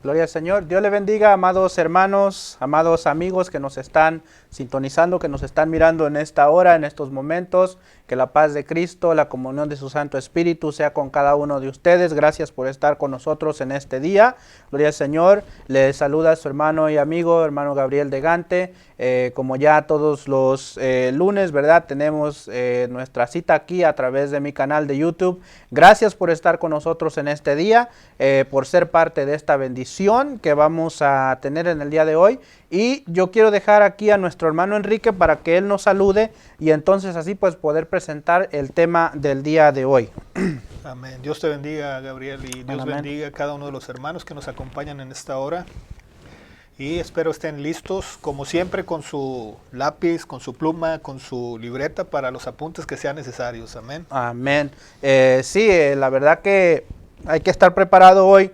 Gloria al Señor. Dios le bendiga, amados hermanos, amados amigos que nos están sintonizando, que nos están mirando en esta hora, en estos momentos. Que la paz de Cristo, la comunión de su Santo Espíritu sea con cada uno de ustedes. Gracias por estar con nosotros en este día. Gloria al Señor. Le saluda a su hermano y amigo, hermano Gabriel de Gante. Como ya todos los lunes, ¿verdad? Tenemos nuestra cita aquí a través de mi canal de YouTube. Gracias por estar con nosotros en este día, por ser parte de esta bendición que vamos a tener en el día de hoy. Y yo quiero dejar aquí a nuestro hermano Enrique para que él nos salude y entonces así pues poder presentar el tema del día de hoy. Amén. Dios te bendiga, Gabriel, y Dios bendiga a cada uno de los hermanos que nos acompañan en esta hora. Y espero estén listos, como siempre, con su lápiz, con su pluma, con su libreta para los apuntes que sean necesarios. Amén. Amén. Sí, la verdad que hay que estar preparado hoy,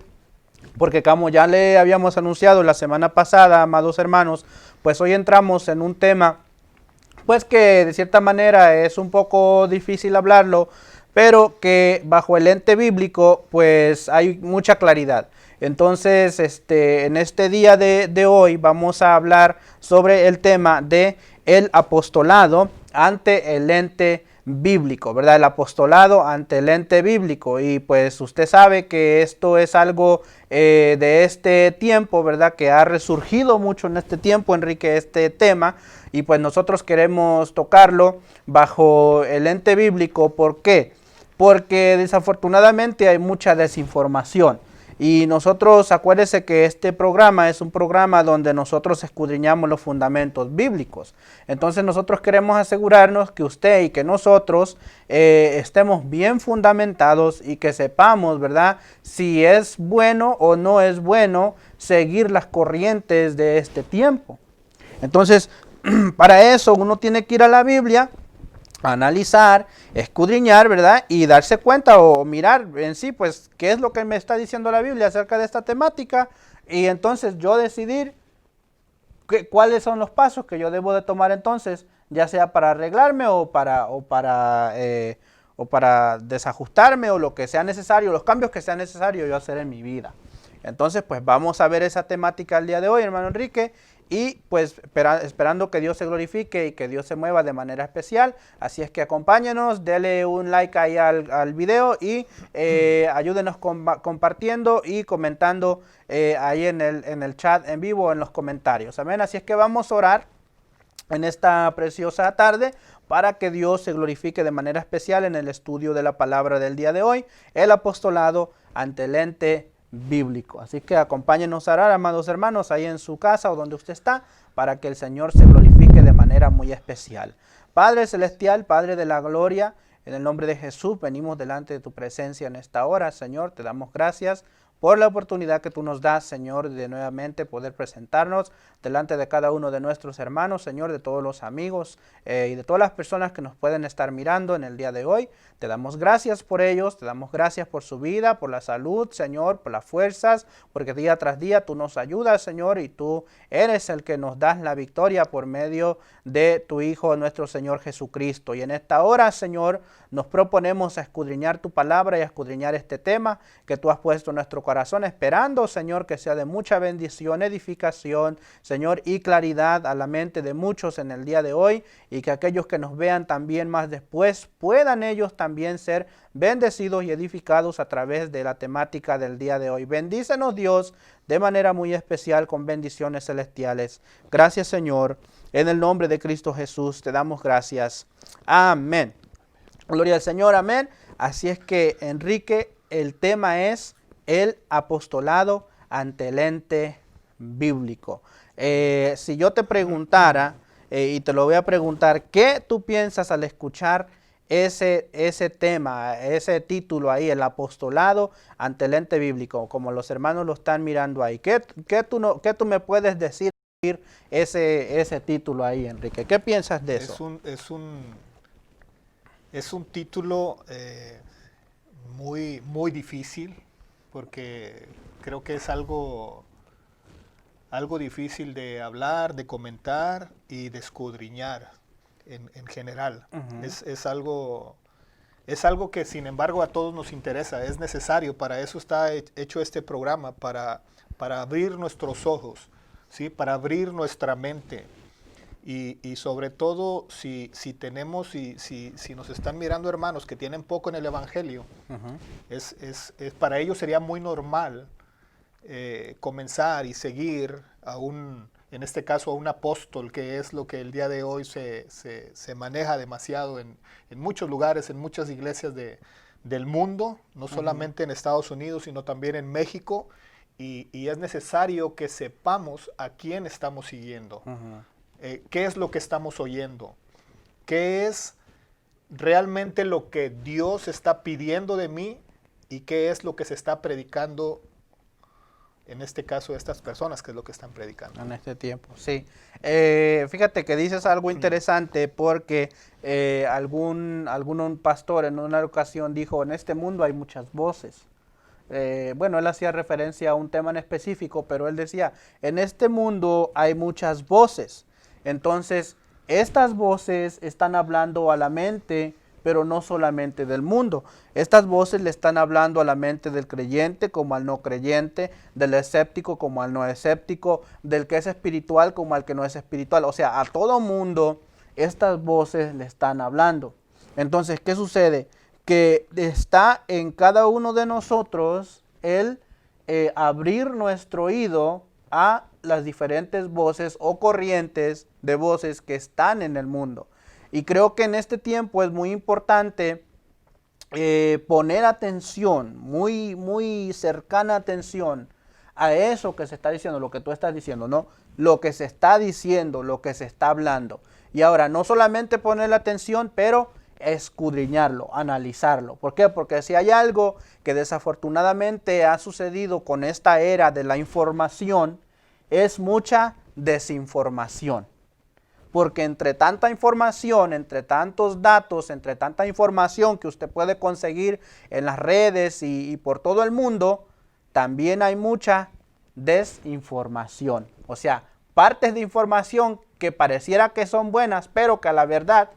porque como ya le habíamos anunciado la semana pasada, amados hermanos, pues hoy entramos en un tema, pues que de cierta manera es un poco difícil hablarlo, pero que bajo el ente bíblico, pues hay mucha claridad. Entonces, en este día de hoy vamos a hablar sobre el tema de el apostolado ante el ente bíblico, ¿verdad? El apostolado ante el ente bíblico. Y pues usted sabe que esto es algo de este tiempo, ¿verdad? Que ha resurgido mucho en este tiempo, Enrique, este tema. Y pues nosotros queremos tocarlo bajo el ente bíblico. ¿Por qué? Porque desafortunadamente hay mucha desinformación. Y nosotros, acuérdense que este programa es un programa donde nosotros escudriñamos los fundamentos bíblicos. Entonces nosotros queremos asegurarnos que usted y que nosotros estemos bien fundamentados y que sepamos, ¿verdad?, si es bueno o no es bueno seguir las corrientes de este tiempo. Entonces, para eso uno tiene que ir a la Biblia, analizar, escudriñar, ¿verdad? Y darse cuenta o mirar en sí, pues, qué es lo que me está diciendo la Biblia acerca de esta temática. Y entonces yo decidir cuáles son los pasos que yo debo de tomar entonces, ya sea para arreglarme o para desajustarme o lo que sea necesario, los cambios que sea necesario yo hacer en mi vida. Entonces, pues vamos a ver esa temática el día de hoy, hermano Enrique. Y pues esperando que Dios se glorifique y que Dios se mueva de manera especial. Así es que acompáñenos, dele un like ahí al video y ayúdenos compartiendo y comentando ahí en el chat en vivo, en los comentarios. Amén. Así es que vamos a orar en esta preciosa tarde para que Dios se glorifique de manera especial en el estudio de la palabra del día de hoy, el apostolado ante el ente bíblico. Así que acompáñenos a orar, amados hermanos, ahí en su casa o donde usted está, para que el Señor se glorifique de manera muy especial. Padre celestial, Padre de la gloria, en el nombre de Jesús venimos delante de tu presencia en esta hora, Señor, te damos gracias por la oportunidad que tú nos das, Señor, de nuevamente poder presentarnos delante de cada uno de nuestros hermanos, Señor, de todos los amigos y de todas las personas que nos pueden estar mirando en el día de hoy. Te damos gracias por ellos, te damos gracias por su vida, por la salud, Señor, por las fuerzas, porque día tras día tú nos ayudas, Señor, y tú eres el que nos das la victoria por medio de tu Hijo, nuestro Señor Jesucristo. Y en esta hora, Señor, nos proponemos a escudriñar tu palabra y a escudriñar este tema que tú has puesto en nuestro corazón, esperando, Señor, que sea de mucha bendición, edificación, Señor, y claridad a la mente de muchos en el día de hoy, y que aquellos que nos vean también más después puedan ellos también ser bendecidos y edificados a través de la temática del día de hoy. Bendícenos, Dios, de manera muy especial con bendiciones celestiales. Gracias, Señor. En el nombre de Cristo Jesús te damos gracias. Amén. Gloria al Señor, amén. Así es que, Enrique, el tema es el apostolado ante el ente bíblico. Si yo te preguntara, y te lo voy a preguntar, ¿qué tú piensas al escuchar ese tema, ese título ahí, el apostolado ante el ente bíblico, como los hermanos lo están mirando ahí? ¿Qué tú me puedes decir ese título ahí, Enrique? ¿Qué piensas de eso? Es un título muy difícil, porque creo que es algo difícil de hablar, de comentar y de escudriñar en general. Uh-huh. Es algo es algo que sin embargo a todos nos interesa, es necesario, para eso está hecho este programa, para abrir nuestros ojos, ¿sí? Para abrir nuestra mente. Y sobre todo, si tenemos, si nos están mirando hermanos que tienen poco en el Evangelio, para ellos sería muy normal comenzar y seguir en este caso a un apóstol, que es lo que el día de hoy se maneja demasiado en muchos lugares, en muchas iglesias del mundo, no solamente en Estados Unidos, sino también en México, y es necesario que sepamos a quién estamos siguiendo. ¿Qué es lo que estamos oyendo? ¿Qué es realmente lo que Dios está pidiendo de mí? ¿Y qué es lo que se está predicando, en este caso, de estas personas, que es lo que están predicando? En este tiempo, sí. Fíjate que dices algo interesante, porque algún pastor en una ocasión dijo, en este mundo hay muchas voces. Bueno, él hacía referencia a un tema en específico, pero él decía, en este mundo hay muchas voces. Entonces, estas voces están hablando a la mente, pero no solamente del mundo. Estas voces le están hablando a la mente del creyente como al no creyente, del escéptico como al no escéptico, del que es espiritual como al que no es espiritual. O sea, a todo mundo estas voces le están hablando. Entonces, ¿qué sucede? Que está en cada uno de nosotros el abrir nuestro oído a las diferentes voces o corrientes de voces que están en el mundo. Y creo que en este tiempo es muy importante poner atención, muy cercana atención a eso que se está diciendo, lo que tú estás diciendo, ¿no? Lo que se está diciendo, lo que se está hablando. Y ahora, no solamente poner la atención, pero escudriñarlo, analizarlo. ¿Por qué? Porque si hay algo que desafortunadamente ha sucedido con esta era de la información, es mucha desinformación. Porque entre tanta información, entre tantos datos, entre tanta información que usted puede conseguir en las redes y por todo el mundo, también hay mucha desinformación. O sea, partes de información que pareciera que son buenas, pero que a la verdad,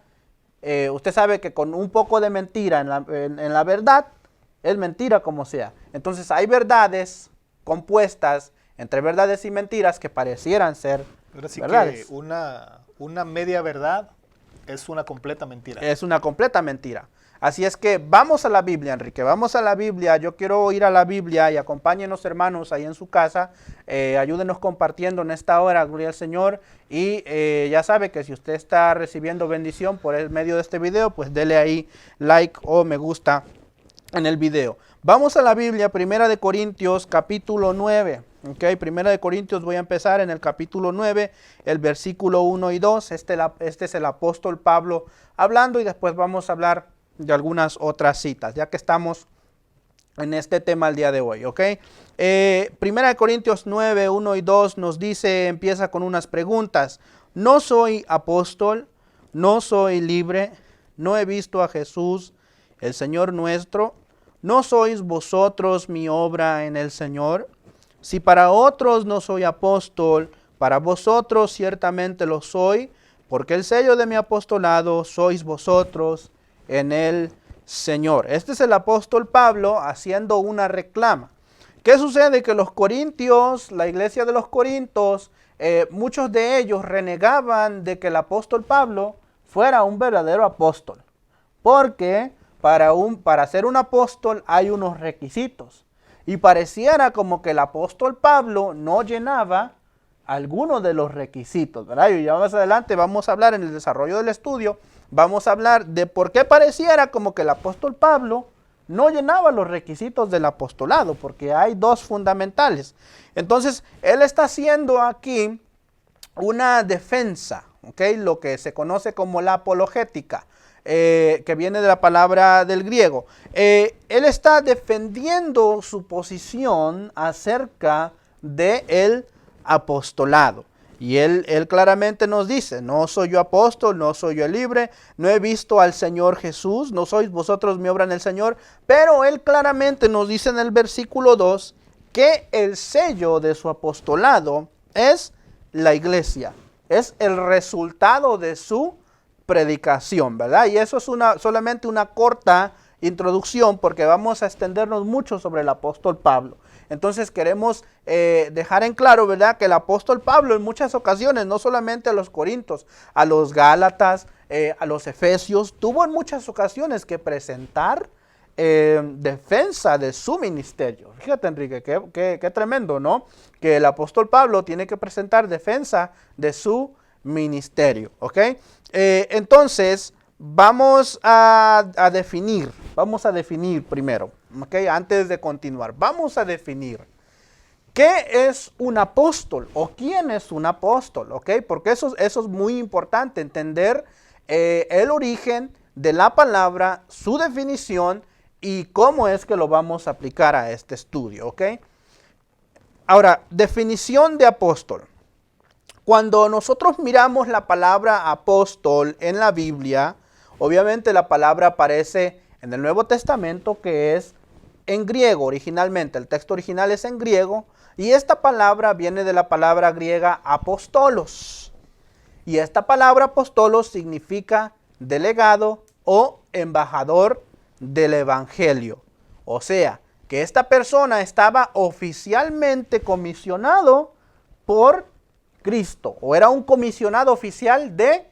usted sabe que con un poco de mentira en la verdad, es mentira como sea. Entonces hay verdades compuestas entre verdades y mentiras que parecieran ser verdades. Que una media verdad es una completa mentira. Es una completa mentira. Así es que vamos a la Biblia, Enrique, vamos a la Biblia. Yo quiero ir a la Biblia y acompáñenos, hermanos, ahí en su casa. Ayúdenos compartiendo en esta hora, gloria al Señor. Y ya sabe que si usted está recibiendo bendición por el medio de este video, pues dele ahí like o me gusta en el video. Vamos a la Biblia, Primera de Corintios, capítulo 9. Ok, Primera de Corintios, voy a empezar en el capítulo 9, el versículo 1 y 2. Este es el apóstol Pablo hablando, y después vamos a hablar de algunas otras citas, ya que estamos en este tema el día de hoy. Ok, Primera de Corintios 9, 1 y 2 nos dice, empieza con unas preguntas. No soy apóstol, no soy libre, no he visto a Jesús, el Señor nuestro. ¿No sois vosotros mi obra en el Señor? Si para otros no soy apóstol, para vosotros ciertamente lo soy, porque el sello de mi apostolado sois vosotros en el Señor. Este es el apóstol Pablo haciendo una reclama. ¿Qué sucede? Que los corintios, la iglesia de los corintios, muchos de ellos renegaban de que el apóstol Pablo fuera un verdadero apóstol, porque para ser un apóstol hay unos requisitos. Y pareciera como que el apóstol Pablo no llenaba algunos de los requisitos, ¿verdad? Y ya más adelante vamos a hablar en el desarrollo del estudio, vamos a hablar de por qué pareciera como que el apóstol Pablo no llenaba los requisitos del apostolado, porque hay dos fundamentales. Entonces, él está haciendo aquí una defensa, ¿ok? Lo que se conoce como la apologética. Que viene de la palabra del griego. Él está defendiendo su posición acerca del apostolado. Y él claramente nos dice, no soy yo apóstol, no soy yo libre, no he visto al Señor Jesús, no sois vosotros mi obra en el Señor. Pero él claramente nos dice en el versículo 2 que el sello de su apostolado es la iglesia, es el resultado de su predicación, ¿verdad? Y eso es solamente una corta introducción porque vamos a extendernos mucho sobre el apóstol Pablo. Entonces queremos dejar en claro, ¿verdad?, que el apóstol Pablo en muchas ocasiones, no solamente a los Corintios, a los Gálatas, a los Efesios, tuvo en muchas ocasiones que presentar defensa de su ministerio. Fíjate, Enrique, qué tremendo, ¿no? Que el apóstol Pablo tiene que presentar defensa de su ministerio, ¿ok? Entonces, vamos a definir primero, ¿ok? Antes de continuar, vamos a definir qué es un apóstol o quién es un apóstol, ¿ok? Porque eso es muy importante, entender el origen de la palabra, su definición y cómo es que lo vamos a aplicar a este estudio, ¿ok? Ahora, definición de apóstol. Cuando nosotros miramos la palabra apóstol en la Biblia, obviamente la palabra aparece en el Nuevo Testamento, que es en griego originalmente. El texto original es en griego y esta palabra viene de la palabra griega apostolos. Y esta palabra apostolos significa delegado o embajador del evangelio. O sea, que esta persona estaba oficialmente comisionado por Cristo, o era un comisionado oficial de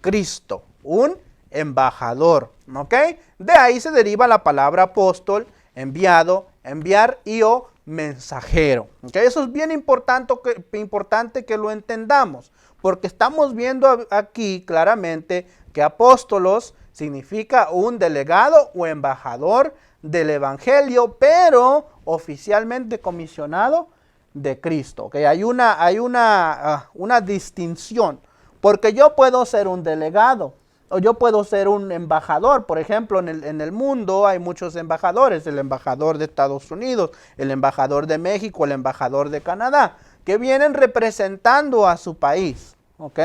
Cristo, un embajador, ¿ok? De ahí se deriva la palabra apóstol, enviado, enviar y o mensajero, ¿ok? Eso es bien importante que lo entendamos, porque estamos viendo aquí claramente que apóstolos significa un delegado o embajador del evangelio, pero oficialmente comisionado de Cristo. ¿Okay? Hay una distinción, porque yo puedo ser un delegado o yo puedo ser un embajador. Por ejemplo, en el mundo hay muchos embajadores, el embajador de Estados Unidos, el embajador de México, el embajador de Canadá, que vienen representando a su país. ¿Ok?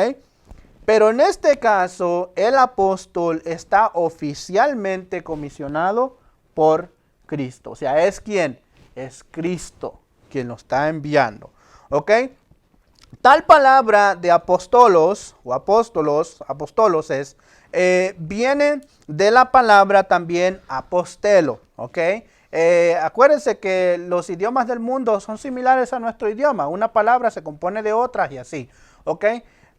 Pero en este caso, el apóstol está oficialmente comisionado por Cristo. O sea, ¿es quién? Es Cristo quien lo está enviando. ¿Ok? Tal palabra de apóstolos o apóstolos viene de la palabra también apostelo. ¿Ok? Acuérdense que los idiomas del mundo son similares a nuestro idioma. Una palabra se compone de otras y así. ¿Ok?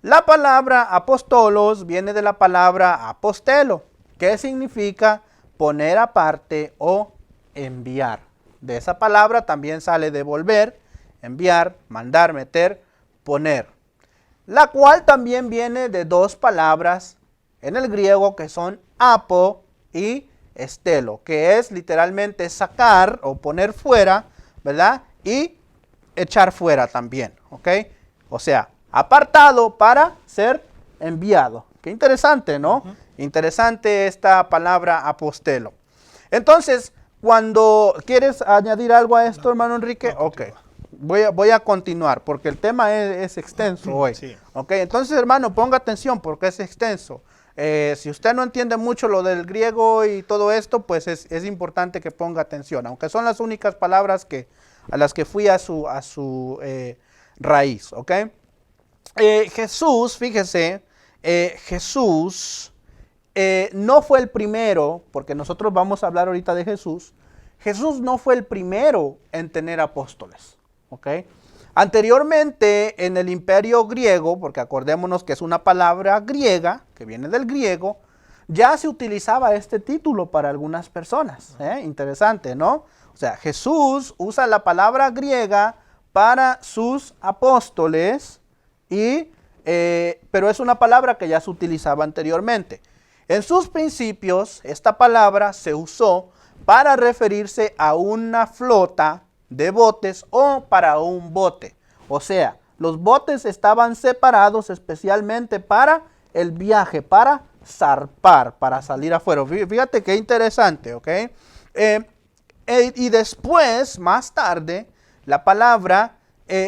La palabra apostolos viene de la palabra apostelo, que significa poner aparte o enviar. De esa palabra también sale devolver, enviar, mandar, meter, poner. La cual también viene de dos palabras en el griego que son apo y estelo, que es literalmente sacar o poner fuera, ¿verdad? Y echar fuera también, ¿ok? O sea, apartado para ser enviado. Qué interesante, ¿no? Interesante esta palabra apostelo. Entonces, cuando quieres añadir algo a esto, hermano Enrique, ok. Voy a continuar porque el tema es extenso hoy. Sí. Ok, entonces, hermano, ponga atención porque es extenso. Si usted no entiende mucho lo del griego y todo esto, pues es importante que ponga atención, aunque son las únicas palabras a las que fui a su raíz, ¿ok? Jesús, fíjese, Jesús no fue el primero, porque nosotros vamos a hablar ahorita de Jesús. Jesús no fue el primero en tener apóstoles, ¿ok? Anteriormente en el imperio griego, porque acordémonos que es una palabra griega, que viene del griego, ya se utilizaba este título para algunas personas. Interesante, ¿no? O sea, Jesús usa la palabra griega para sus apóstoles, pero es una palabra que ya se utilizaba anteriormente. En sus principios, esta palabra se usó para referirse a una flota de botes o para un bote. O sea, los botes estaban separados especialmente para el viaje, para zarpar, para salir afuera. Fíjate qué interesante, ¿ok? Y después, más tarde, la palabra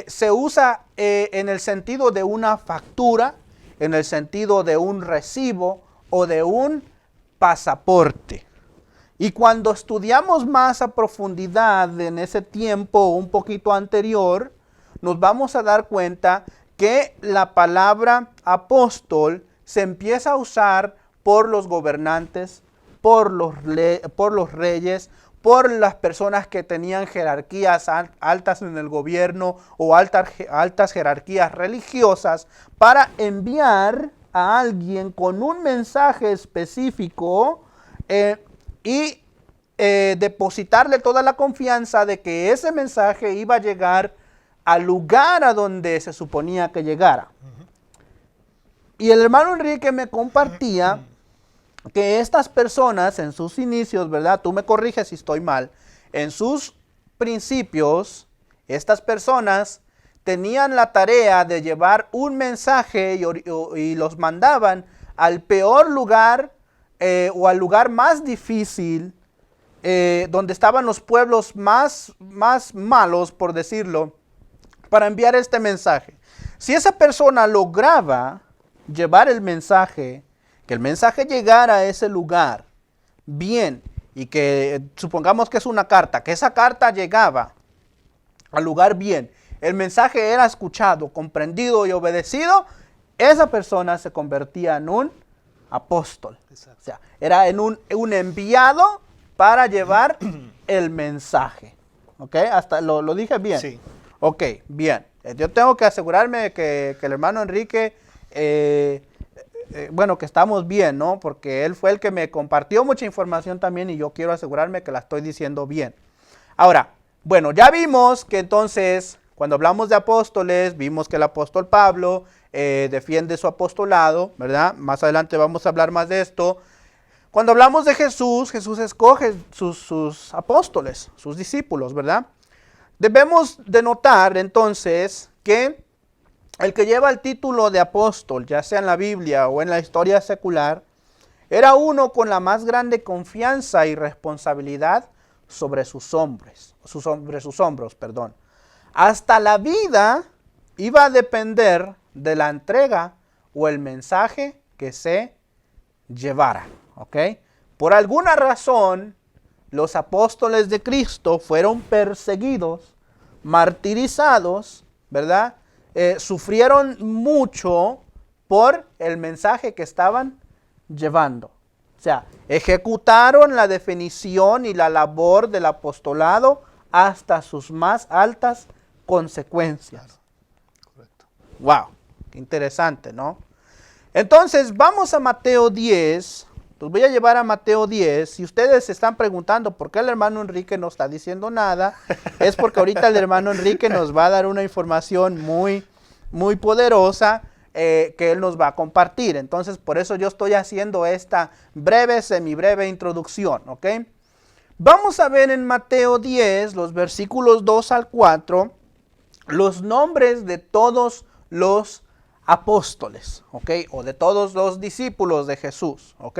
se usa en el sentido de una factura, en el sentido de un recibo o de un pasaporte. Y cuando estudiamos más a profundidad en ese tiempo un poquito anterior, nos vamos a dar cuenta que la palabra apóstol se empieza a usar por los gobernantes por los reyes, por las personas que tenían jerarquías altas en el gobierno o altas jerarquías religiosas, para enviar a alguien con un mensaje específico y depositarle toda la confianza de que ese mensaje iba a llegar al lugar a donde se suponía que llegara. Y el hermano Enrique me compartía que estas personas en sus inicios, ¿verdad? Tú me corriges si estoy mal. En sus principios, estas personas tenían la tarea de llevar un mensaje y los mandaban al peor lugar o al lugar más difícil, donde estaban los pueblos más malos, por decirlo, para enviar este mensaje. Si esa persona lograba llevar el mensaje, que el mensaje llegara a ese lugar bien, y que supongamos que es una carta, que esa carta llegaba al lugar bien, el mensaje era escuchado, comprendido y obedecido, esa persona se convertía en un apóstol. Exacto. O sea, era en un enviado para llevar el mensaje. ¿Ok? Hasta lo dije bien. Sí. Ok, bien. Yo tengo que asegurarme de que el hermano Enrique, bueno, que estamos bien, ¿no? Porque él fue el que me compartió mucha información también y yo quiero asegurarme que la estoy diciendo bien. Ahora, bueno, ya vimos que entonces, cuando hablamos de apóstoles, vimos que el apóstol Pablo defiende su apostolado, ¿verdad? Más adelante vamos a hablar más de esto. Cuando hablamos de Jesús, Jesús escoge sus apóstoles, sus discípulos, ¿verdad? Debemos de notar entonces que el que lleva el título de apóstol, ya sea en la Biblia o en la historia secular, era uno con la más grande confianza y responsabilidad sobre sus hombros. Hasta la vida iba a depender de la entrega o el mensaje que se llevara. ¿Ok? Por alguna razón, los apóstoles de Cristo fueron perseguidos, martirizados, ¿verdad? Sufrieron mucho por el mensaje que estaban llevando. O sea, ejecutaron la definición y la labor del apostolado hasta sus más altas consecuencias. Correcto. Wow, qué interesante, ¿no? Entonces, vamos a Mateo 10. Los voy a llevar a Mateo 10. Si ustedes se están preguntando por qué el hermano Enrique no está diciendo nada, es porque ahorita el hermano Enrique nos va a dar una información muy poderosa que él nos va a compartir. Entonces, por eso yo estoy haciendo esta semibreve introducción, ¿ok? Vamos a ver en Mateo 10, los versículos 2 al 4, los nombres de todos los apóstoles, ¿ok? O de todos los discípulos de Jesús, ¿ok?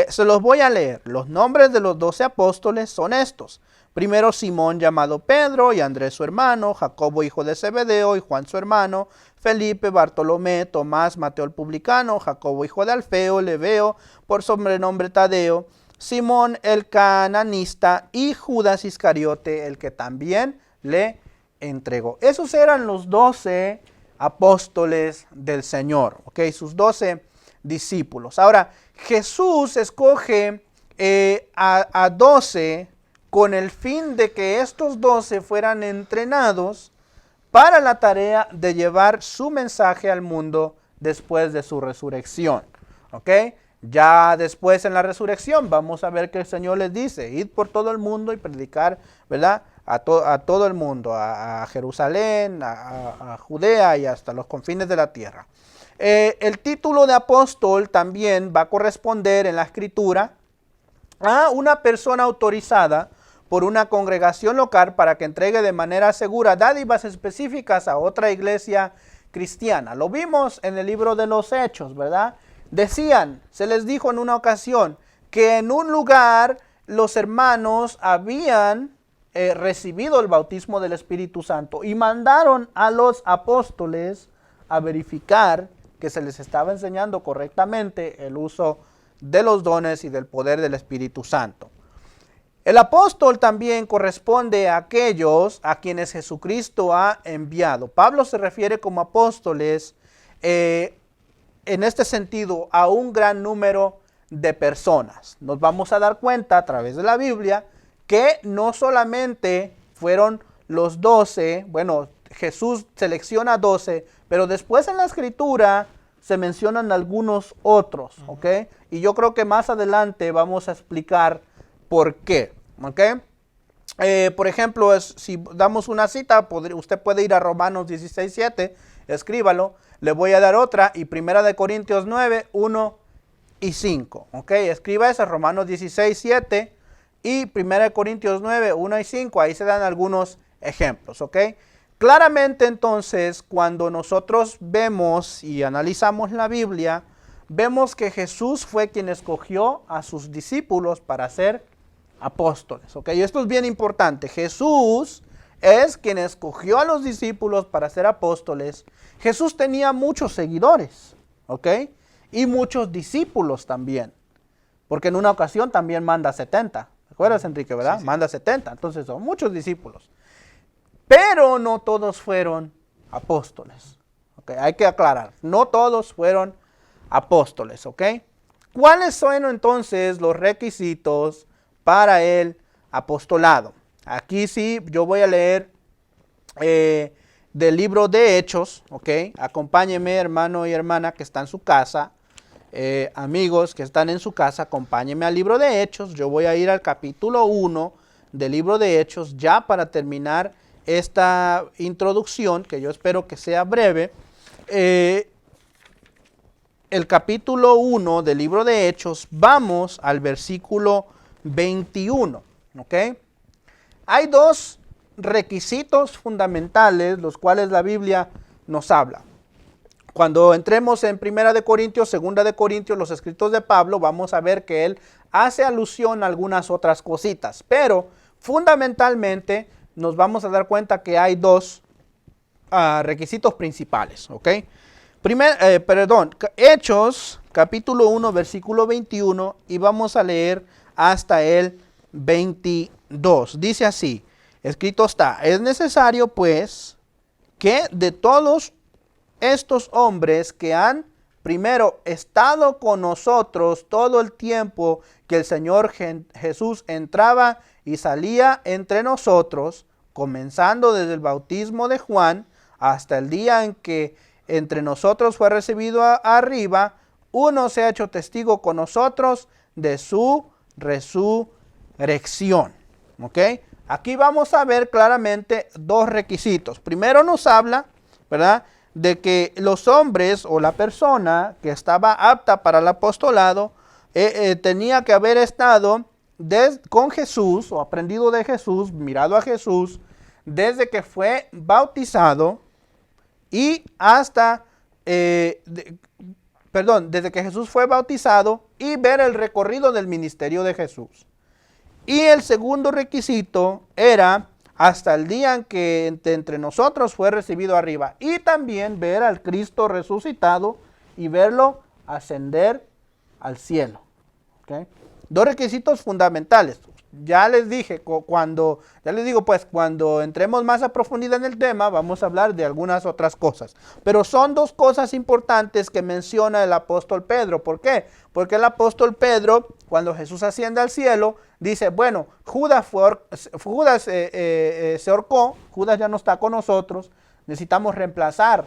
Se los voy a leer. Los nombres de los 12 apóstoles son estos. Primero Simón llamado Pedro y Andrés su hermano, Jacobo hijo de Zebedeo y Juan su hermano, Felipe, Bartolomé, Tomás, Mateo el publicano, Jacobo hijo de Alfeo, Lebeo por sobrenombre Tadeo, Simón el cananista y Judas Iscariote, el que también le entregó. Esos eran los 12 apóstoles del Señor, ¿ok? Sus 12 discípulos. Ahora, Jesús escoge a 12 con el fin de que estos 12 fueran entrenados para la tarea de llevar su mensaje al mundo después de su resurrección, ¿ok? Ya después en la resurrección vamos a ver que el Señor les dice, id por todo el mundo y predicar, ¿verdad? A todo el mundo, a Jerusalén, a Judea y hasta los confines de la tierra. El título de apóstol también va a corresponder en la Escritura a una persona autorizada por una congregación local para que entregue de manera segura dádivas específicas a otra iglesia cristiana. Lo vimos en el libro de los Hechos, ¿verdad? Se les dijo en una ocasión que en un lugar los hermanos habían recibido el bautismo del Espíritu Santo y mandaron a los apóstoles a verificar que se les estaba enseñando correctamente el uso de los dones y del poder del Espíritu Santo. El apóstol también corresponde a aquellos a quienes Jesucristo ha enviado. Pablo se refiere como apóstoles en este sentido a un gran número de personas. Nos vamos a dar cuenta a través de la Biblia que no solamente fueron los 12, bueno, Jesús selecciona 12, pero después en la Escritura se mencionan algunos otros, ¿ok? Y yo creo que más adelante vamos a explicar por qué, ¿ok? Por ejemplo, si damos una cita, usted puede ir a Romanos 16:7, escríbalo. Le voy a dar otra, y 1 Corintios 9, 1 y 5, ¿ok? Escriba esa, Romanos 16:7 y 1 Corintios 9, 1 y 5, ahí se dan algunos ejemplos, ¿ok? Claramente entonces, cuando nosotros vemos y analizamos la Biblia, vemos que Jesús fue quien escogió a sus discípulos para ser apóstoles, ¿ok? Y esto es bien importante. Jesús es quien escogió a los discípulos para ser apóstoles. Jesús tenía muchos seguidores, ¿ok? Y muchos discípulos también, porque en una ocasión también manda 70. ¿Te acuerdas, Enrique, verdad? Sí. Manda 70, entonces son muchos discípulos. Pero no todos fueron apóstoles, ¿ok? Hay que aclarar, no todos fueron apóstoles, ¿ok? ¿Cuáles son entonces los requisitos para el apostolado? Aquí sí, yo voy a leer del libro de Hechos, ¿ok? Acompáñeme, hermano y hermana que está en su casa, amigos que están en su casa, acompáñenme al libro de Hechos. Yo voy a ir al capítulo 1 del libro de Hechos, ya para terminar esta introducción, que yo espero que sea breve. El capítulo 1 del libro de Hechos, vamos al versículo 21, ¿ok? Hay dos requisitos fundamentales, los cuales la Biblia nos habla. Cuando entremos en 1 Corintios, 2 Corintios, los escritos de Pablo, vamos a ver que él hace alusión a algunas otras cositas, pero fundamentalmente nos vamos a dar cuenta que hay dos requisitos principales, ¿ok? Hechos, capítulo 1, versículo 21, y vamos a leer hasta el 22. Dice así, escrito está: es necesario pues que de todos estos hombres que han primero estado con nosotros todo el tiempo que el Señor Jesús entraba y salía entre nosotros, comenzando desde el bautismo de Juan hasta el día en que entre nosotros fue recibido arriba, uno se ha hecho testigo con nosotros de su resurrección. ¿Ok? Aquí vamos a ver claramente dos requisitos. Primero nos habla, ¿verdad?, de que los hombres o la persona que estaba apta para el apostolado tenía que haber estado con Jesús o aprendido de Jesús, mirado a Jesús, desde que fue bautizado y hasta, desde que Jesús fue bautizado y ver el recorrido del ministerio de Jesús. Y el segundo requisito era hasta el día en que entre nosotros fue recibido arriba, y también ver al Cristo resucitado y verlo ascender al cielo. ¿Okay? Dos requisitos fundamentales. Ya les dije, cuando entremos más a profundidad en el tema, vamos a hablar de algunas otras cosas. Pero son dos cosas importantes que menciona el apóstol Pedro. ¿Por qué? Porque el apóstol Pedro, cuando Jesús asciende al cielo, dice, bueno, Judas se ahorcó, Judas ya no está con nosotros, necesitamos reemplazar.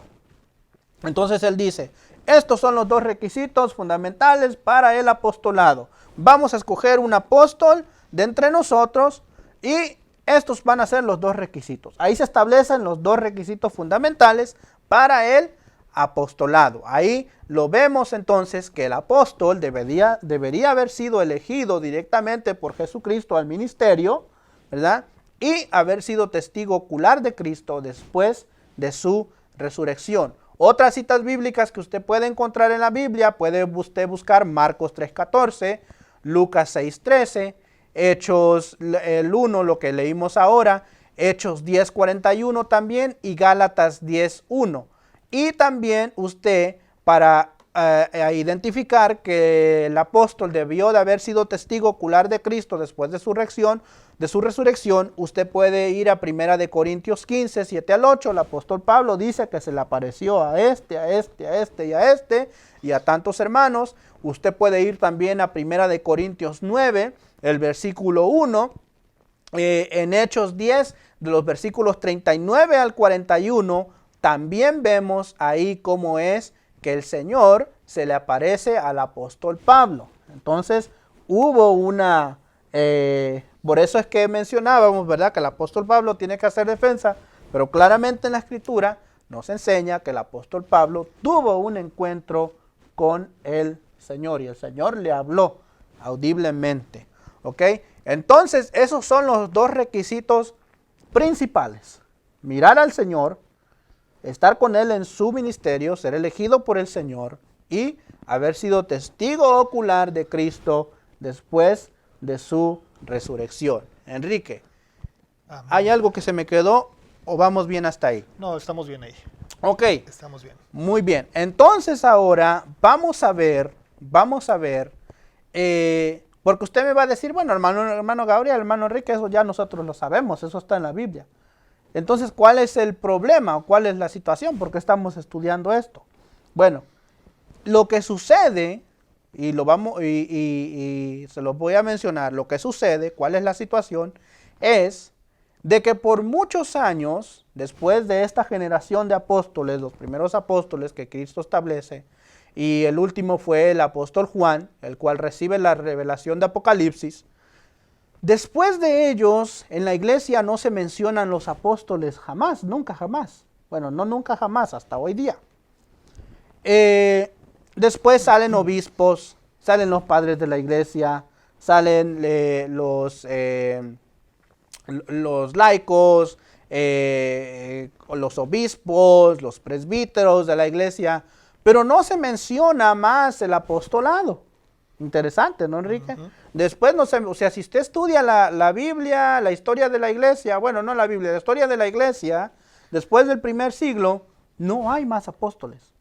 Entonces él dice, estos son los dos requisitos fundamentales para el apostolado. Vamos a escoger un apóstol de entre nosotros y estos van a ser los dos requisitos. Ahí se establecen los dos requisitos fundamentales para el apostolado. Ahí lo vemos entonces que el apóstol debería haber sido elegido directamente por Jesucristo al ministerio, ¿verdad? Y haber sido testigo ocular de Cristo después de su resurrección. Otras citas bíblicas que usted puede encontrar en la Biblia, puede usted buscar Marcos 3:14, Lucas 6:13, Hechos el 1, lo que leímos ahora, Hechos 10:41 también y Gálatas 10:1. Y también usted, para a identificar que el apóstol debió de haber sido testigo ocular de Cristo después de su resurrección, usted puede ir a 1 de Corintios 15, 7 al 8. El apóstol Pablo dice que se le apareció a este y a tantos hermanos. Usted puede ir también a 1 de Corintios 9, el versículo 1. En Hechos 10, de los versículos 39 al 41, también vemos ahí cómo es que el Señor se le aparece al apóstol Pablo. Entonces hubo una, por eso es que mencionábamos, ¿verdad?, que el apóstol Pablo tiene que hacer defensa, pero claramente en la Escritura nos enseña que el apóstol Pablo tuvo un encuentro con el Señor y el Señor le habló audiblemente. ¿Ok? Entonces esos son los dos requisitos principales: mirar al Señor, estar con Él en su ministerio, ser elegido por el Señor y haber sido testigo ocular de Cristo después de su resurrección. Enrique, Amén. ¿hay algo que se me quedó o vamos bien hasta ahí? No, estamos bien ahí. Ok. Estamos bien. Muy bien. Entonces ahora vamos a ver, porque usted me va a decir, bueno, hermano Gabriel, hermano Enrique, eso ya nosotros lo sabemos, eso está en la Biblia. Entonces, ¿cuál es el problema? ¿Cuál es la situación? ¿Por qué estamos estudiando esto? Bueno, lo que sucede, y se lo voy a mencionar, lo que sucede, cuál es la situación, es de que por muchos años, después de esta generación de apóstoles, los primeros apóstoles que Cristo establece, y el último fue el apóstol Juan, el cual recibe la revelación de Apocalipsis. Después de ellos, en la iglesia no se mencionan los apóstoles jamás, nunca jamás. Bueno, no nunca jamás, hasta hoy día. Después salen obispos, salen los padres de la iglesia, salen los laicos, los obispos, los presbíteros de la iglesia, pero no se menciona más el apostolado. Interesante, ¿no, Enrique? Uh-huh. Después, no sé, o sea, si usted estudia la Biblia, la historia de la iglesia, bueno, no la Biblia, la historia de la iglesia, después del primer siglo, no hay más apóstoles.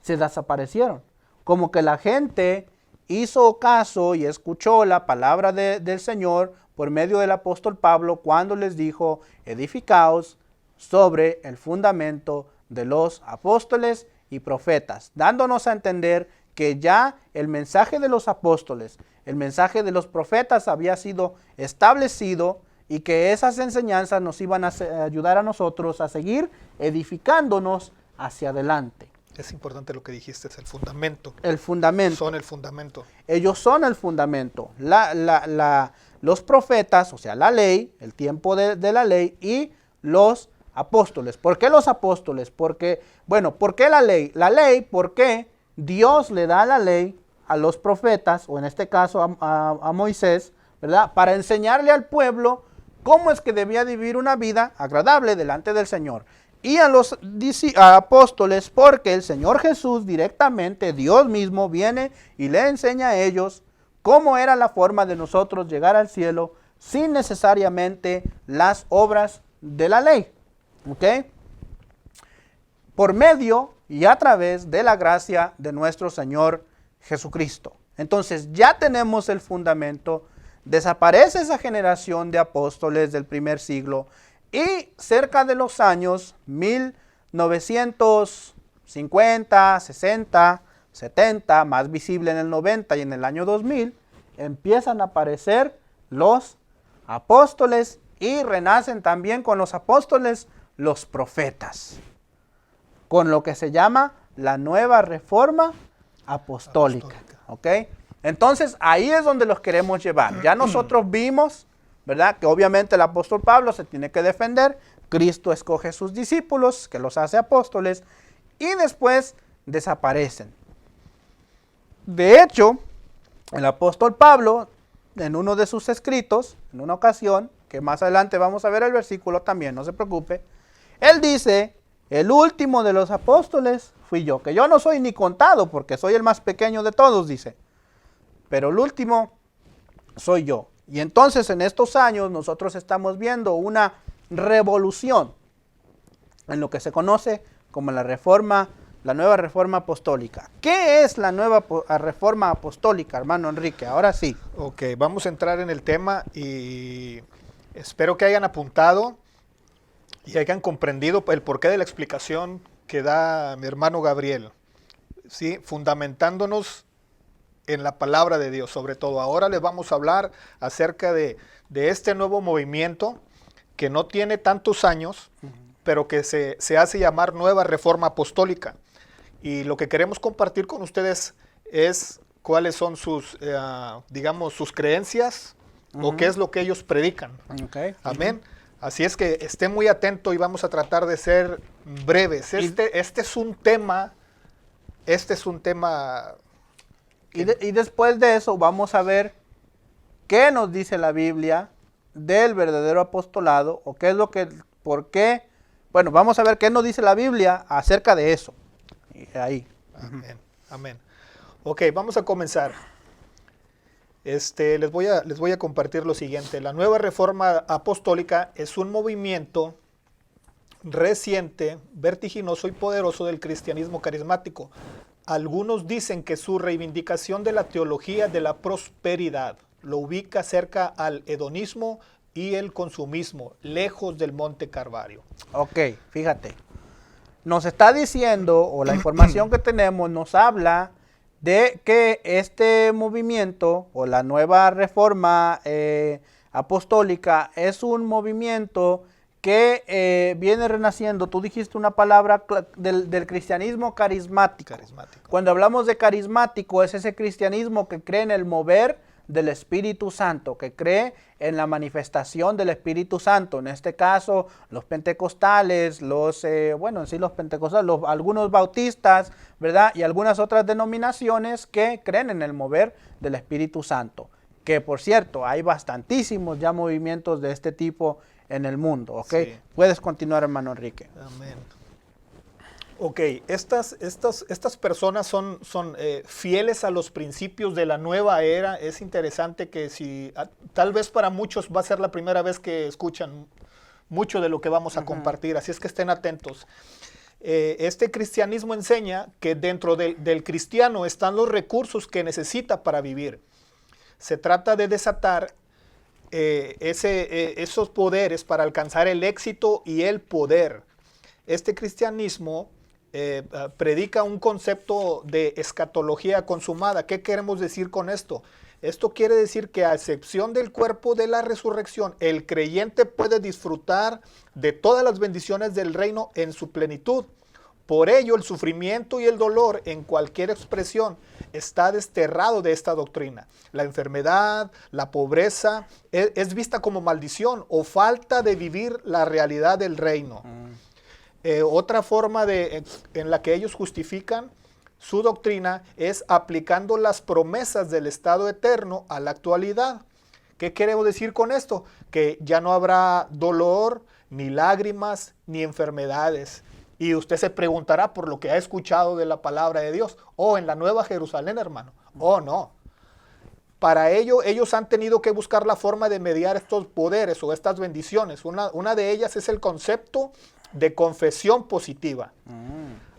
Se desaparecieron. Como que la gente hizo caso y escuchó la palabra del Señor por medio del apóstol Pablo cuando les dijo: edificaos sobre el fundamento de los apóstoles y profetas, dándonos a entender que ya el mensaje de los apóstoles, el mensaje de los profetas había sido establecido y que esas enseñanzas nos iban a ayudar a nosotros a seguir edificándonos hacia adelante. Es importante lo que dijiste, es el fundamento. El fundamento. Son el fundamento. Ellos son el fundamento. Los profetas, o sea, la ley, el tiempo de la ley, y los apóstoles. ¿Por qué los apóstoles? Porque, bueno, ¿por qué la ley? La ley, porque Dios le da la ley a los profetas, o en este caso a Moisés, ¿verdad?, para enseñarle al pueblo cómo es que debía vivir una vida agradable delante del Señor. Y a los apóstoles, porque el Señor Jesús directamente, Dios mismo, viene y le enseña a ellos cómo era la forma de nosotros llegar al cielo sin necesariamente las obras de la ley. ¿Ok? Por medio y a través de la gracia de nuestro Señor Jesucristo. Entonces ya tenemos el fundamento, desaparece esa generación de apóstoles del primer siglo y cerca de los años 1950, 60, 70, más visible en el 90 y en el año 2000, empiezan a aparecer los apóstoles y renacen también con los apóstoles los profetas, con lo que se llama la nueva reforma apostólica. ¿Ok? Entonces ahí es donde los queremos llevar. Ya nosotros vimos, ¿verdad?, que obviamente el apóstol Pablo se tiene que defender. Cristo escoge sus discípulos, que los hace apóstoles, y después desaparecen. De hecho, el apóstol Pablo, en uno de sus escritos, en una ocasión, que más adelante vamos a ver el versículo también, no se preocupe, él dice: el último de los apóstoles fui yo, que yo no soy ni contado porque soy el más pequeño de todos, dice, pero el último soy yo. Y entonces en estos años nosotros estamos viendo una revolución en lo que se conoce como la reforma la nueva reforma apostólica. ¿Qué es la nueva reforma apostólica, hermano Enrique? Ahora sí. Ok, vamos a entrar en el tema y espero que hayan apuntado y hayan comprendido el porqué de la explicación que da mi hermano Gabriel, ¿sí? Fundamentándonos en la palabra de Dios, sobre todo. Ahora les vamos a hablar acerca de este nuevo movimiento que no tiene tantos años, pero que se hace llamar Nueva Reforma Apostólica. Y lo que queremos compartir con ustedes es cuáles son sus, digamos, sus creencias o qué es lo que ellos predican. Okay. Amén. Así es que esté muy atento y vamos a tratar de ser breves. Este es un tema. Y después de eso vamos a ver qué nos dice la Biblia del verdadero apostolado, o qué es lo que, por qué. Bueno, vamos a ver qué nos dice la Biblia acerca de eso. Y ahí. Amén. Amén. Ok, vamos a comenzar. Les voy a compartir lo siguiente. La Nueva Reforma Apostólica es un movimiento reciente, vertiginoso y poderoso del cristianismo carismático. Algunos dicen que su reivindicación de la teología de la prosperidad lo ubica cerca al hedonismo y el consumismo, lejos del Monte Calvario. Ok, fíjate. Nos está diciendo, o la información que tenemos nos habla de que este movimiento o la nueva reforma apostólica es un movimiento que viene renaciendo. Tú dijiste una palabra del cristianismo carismático. Cuando hablamos de carismático, es ese cristianismo que cree en el mover del Espíritu Santo, que cree en la manifestación del Espíritu Santo. En este caso, los pentecostales, los pentecostales, algunos bautistas, ¿verdad? Y algunas otras denominaciones que creen en el mover del Espíritu Santo. Que, por cierto, hay bastantísimos ya movimientos de este tipo en el mundo, ¿ok? Sí. Puedes continuar, hermano Enrique. Amén. Ok, estas personas son fieles a los principios de la nueva era. Es interesante que tal vez para muchos va a ser la primera vez que escuchan mucho de lo que vamos a compartir, así es que estén atentos. Este cristianismo enseña que dentro del cristiano están los recursos que necesita para vivir. Se trata de desatar esos poderes para alcanzar el éxito y el poder. Este cristianismo predica un concepto de escatología consumada. ¿Qué queremos decir con esto? Esto quiere decir que a excepción del cuerpo de la resurrección, el creyente puede disfrutar de todas las bendiciones del reino en su plenitud. Por ello, el sufrimiento y el dolor en cualquier expresión está desterrado de esta doctrina. La enfermedad, la pobreza, es vista como maldición o falta de vivir la realidad del reino. Otra forma en la que ellos justifican su doctrina es aplicando las promesas del estado eterno a la actualidad. ¿Qué queremos decir con esto? Que ya no habrá dolor, ni lágrimas, ni enfermedades. Y usted se preguntará por lo que ha escuchado de la palabra de Dios. En la Nueva Jerusalén, hermano. No. Para ello, ellos han tenido que buscar la forma de mediar estos poderes o estas bendiciones. Una de ellas es el concepto de confesión positiva.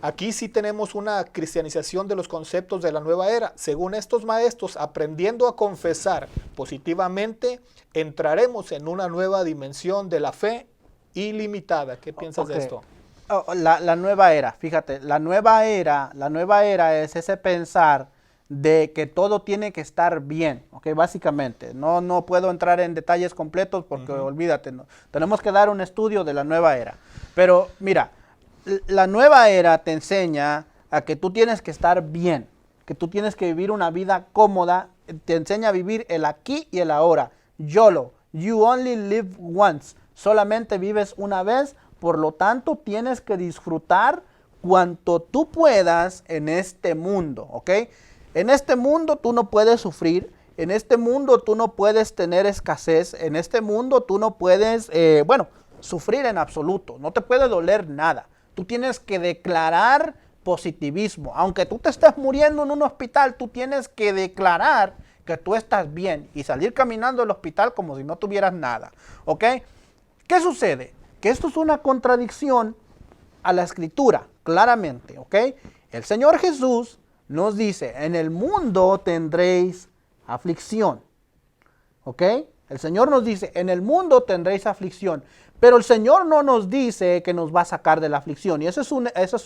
Aquí sí tenemos una cristianización de los conceptos de la nueva era. Según estos maestros, aprendiendo a confesar positivamente, entraremos en una nueva dimensión de la fe ilimitada. ¿Qué piensas de esto? La nueva era, fíjate, la nueva era es ese pensar de que todo tiene que estar bien, ¿ok? Básicamente, no puedo entrar en detalles completos porque olvídate, tenemos que dar un estudio de la nueva era. Pero mira, la nueva era te enseña a que tú tienes que estar bien, que tú tienes que vivir una vida cómoda, te enseña a vivir el aquí y el ahora. YOLO, you only live once, solamente vives una vez, por lo tanto tienes que disfrutar cuanto tú puedas en este mundo, ¿ok? En este mundo tú no puedes sufrir, en este mundo tú no puedes tener escasez, en este mundo tú no puedes, sufrir en absoluto, no te puede doler nada. Tú tienes que declarar positivismo. Aunque tú te estés muriendo en un hospital, tú tienes que declarar que tú estás bien y salir caminando del hospital como si no tuvieras nada, ¿ok? ¿Qué sucede? Que esto es una contradicción a la Escritura. claramente, ¿ok? El Señor Jesús nos dice, en el mundo tendréis aflicción, ¿ok? El Señor nos dice, en el mundo tendréis aflicción, pero el Señor no nos dice que nos va a sacar de la aflicción. Y eso es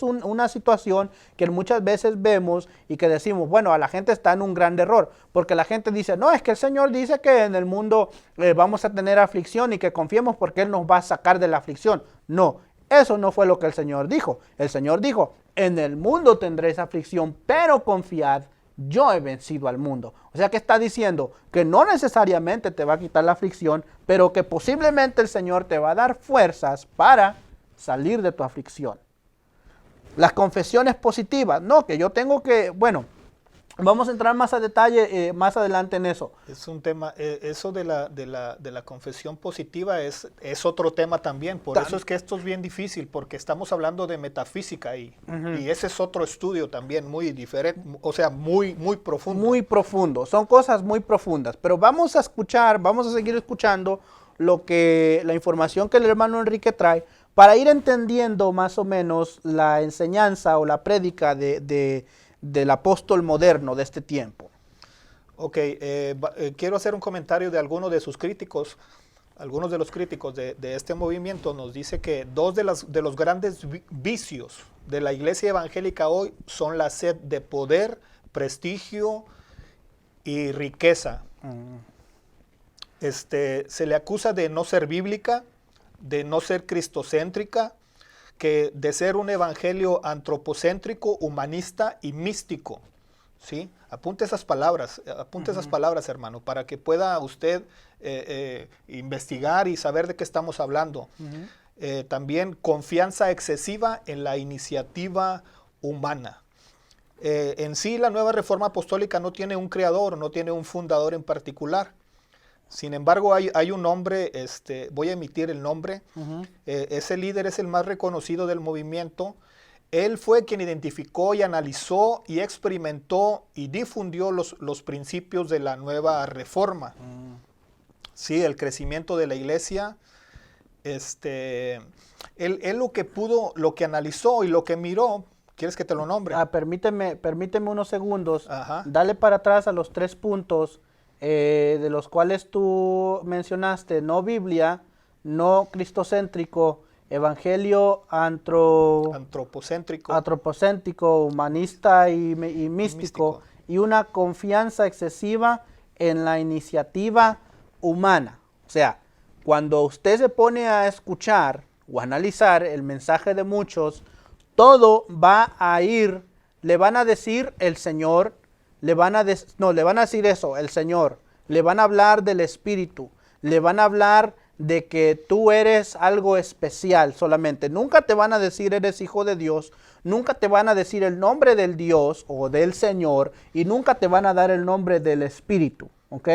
una situación que muchas veces vemos y que decimos, bueno, a la gente está en un gran error, porque la gente dice, no, es que el Señor dice que en el mundo vamos a tener aflicción y que confiemos porque Él nos va a sacar de la aflicción. No, eso no fue lo que el Señor dijo. El Señor dijo, en el mundo tendréis aflicción, pero confiad, yo he vencido al mundo. O sea que está diciendo que no necesariamente te va a quitar la aflicción, pero que posiblemente el Señor te va a dar fuerzas para salir de tu aflicción. Las confesiones positivas, no, que yo tengo que, bueno, vamos a entrar más a detalle más adelante en eso. Es un tema, eso de la confesión positiva es otro tema también. Por eso es que esto es bien difícil, porque estamos hablando de metafísica ahí. Y ese es otro estudio también muy diferente, o sea, muy profundo. Muy profundo, son cosas muy profundas. Pero vamos a escuchar, vamos a seguir escuchando la información que el hermano Enrique trae para ir entendiendo más o menos la enseñanza o la prédica del apóstol moderno de este tiempo. Ok, quiero hacer un comentario de algunos de sus críticos. Algunos de los críticos de este movimiento nos dice que dos de los grandes vicios de la iglesia evangélica hoy son la sed de poder, prestigio y riqueza. Se le acusa de no ser bíblica, de no ser cristocéntrica, que de ser un evangelio antropocéntrico, humanista y místico. ¿Sí? Apunte esas palabras, hermano, para que pueda usted investigar y saber de qué estamos hablando. También confianza excesiva en la iniciativa humana. En sí, la nueva reforma apostólica no tiene un creador, no tiene un fundador en particular. Sin embargo, hay un hombre, voy a emitir el nombre, ese líder es el más reconocido del movimiento. Él fue quien identificó y analizó y experimentó y difundió los principios de la nueva reforma. Sí, el crecimiento de la iglesia. Él lo que pudo, lo que analizó y lo que miró, ¿quieres que te lo nombre? Permíteme unos segundos. Ajá. Dale para atrás a los 3 puntos de los cuales tú mencionaste: no Biblia, no cristocéntrico, evangelio antropocéntrico, humanista y místico, y una confianza excesiva en la iniciativa humana. O sea, cuando usted se pone a escuchar o analizar el mensaje de muchos, todo va a ir, le van a decir el Señor, le van a decir eso, el Señor, le van a hablar del Espíritu, le van a hablar de que tú eres algo especial solamente. Nunca te van a decir eres hijo de Dios, nunca te van a decir el nombre del Dios o del Señor, y nunca te van a dar el nombre del Espíritu, ¿ok?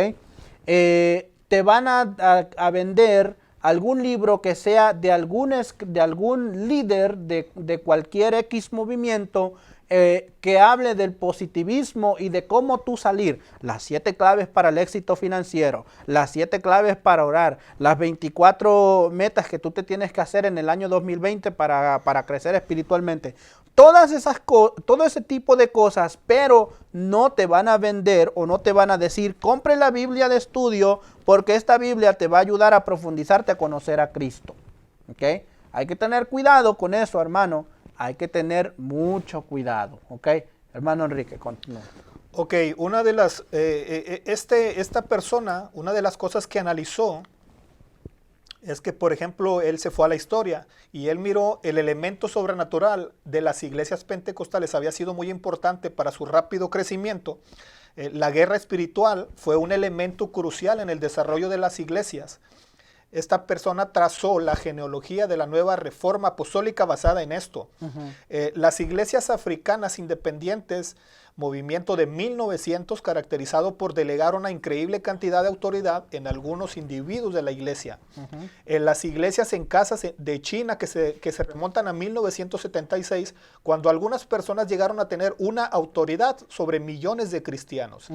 Te van a vender algún libro que sea de algún líder de cualquier X movimiento, que hable del positivismo y de cómo tú salir. Las 7 claves para el éxito financiero, las 7 claves para orar, las 24 metas que tú te tienes que hacer en el año 2020 para crecer espiritualmente. Todo ese tipo de cosas, pero no te van a vender o no te van a decir, compre la Biblia de estudio, porque esta Biblia te va a ayudar a profundizarte, a conocer a Cristo. ¿Ok? Hay que tener cuidado con eso, hermano. Hay que tener mucho cuidado, ¿ok? Hermano Enrique, continúa. Ok, una de las, esta persona, una de las cosas que analizó es que, por ejemplo, él se fue a la historia y él miró el elemento sobrenatural de las iglesias pentecostales. Había sido muy importante para su rápido crecimiento. La guerra espiritual fue un elemento crucial en el desarrollo de las iglesias. Esta persona trazó la genealogía de la nueva reforma apostólica basada en esto. Las iglesias africanas independientes movimiento de 1900 caracterizado por delegar una increíble cantidad de autoridad en algunos individuos de la iglesia. En las iglesias en casas de China que se remontan a 1976, cuando algunas personas llegaron a tener una autoridad sobre millones de cristianos.